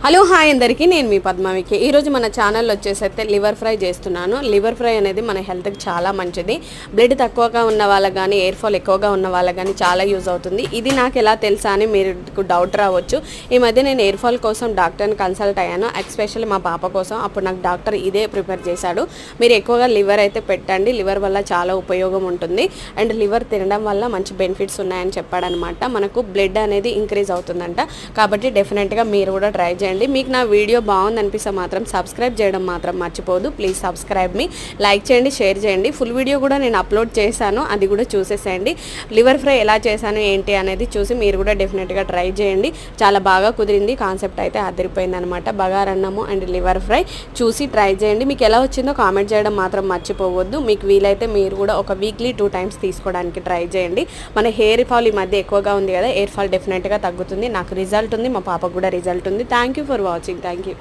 Hello hi అందరికీ, నేను మీ పద్మావికి. ఈరోజు మన ఛానల్లో వచ్చేసైతే లివర్ ఫ్రై చేస్తున్నాను. లివర్ ఫ్రై అనేది మన హెల్త్కి చాలా మంచిది. బ్లడ్ తక్కువగా ఉన్న వాళ్ళకి కానీ, ఎయిర్ ఫాల్ ఎక్కువగా ఉన్న వాళ్ళకి కానీ చాలా యూజ్ అవుతుంది. ఇది నాకు ఎలా తెలుసా అని మీకు డౌట్ రావచ్చు. ఈ మధ్య నేను ఎయిర్ ఫాల్ కోసం డాక్టర్ని కన్సల్ట్ అయ్యాను, ఎస్పెషల్లీ మా పాప కోసం. అప్పుడు నాకు డాక్టర్ ఇదే ప్రిపేర్ చేశాడు. మీరు ఎక్కువగా లివర్ అయితే పెట్టండి, లివర్ వల్ల చాలా ఉపయోగం ఉంటుంది అండ్ లివర్ తినడం వల్ల మంచి బెనిఫిట్స్ ఉన్నాయని చెప్పాడనమాట. మనకు బ్లడ్ అనేది ఇంక్రీజ్ అవుతుందంట. కాబట్టి డెఫినెట్గా మీరు కూడా ట్రై చేయండి. మీకు నా వీడియో బాగుంది అనిపిస్తే మాత్రం సబ్స్క్రైబ్ చేయడం మాత్రం మర్చిపోదు. ప్లీజ్ సబ్స్క్రైబ్ మీ, లైక్ చేయండి, షేర్ చేయండి. ఫుల్ వీడియో కూడా నేను అప్లోడ్ చేశాను, అది కూడా చూసేసేయండి. లివర్ ఫ్రై ఎలా చేశాను ఏంటి అనేది చూసి మీరు కూడా డెఫినెట్గా ట్రై చేయండి. చాలా బాగా కుదిరింది, కాన్సెప్ట్ అయితే అదిరిపోయింది అనమాట. బగారన్నము అండ్ లివర్ ఫ్రై చూసి ట్రై చేయండి. మీకు ఎలా వచ్చిందో కామెంట్ చేయడం మాత్రం మర్చిపోవద్దు. మీకు వీలైతే మీరు కూడా ఒక వీక్లీ 2 times తీసుకోవడానికి ట్రై చేయండి. మన హెయిర్ ఫాల్ ఈ మధ్య ఎక్కువగా ఉంది కదా, హెయిర్ ఫాల్ డెఫినెట్గా తగ్గుతుంది. నాకు రిజల్ట్ ఉంది, మా పాపకు కూడా రిజల్ట్ ఉంది. Thank you for watching. Thank you.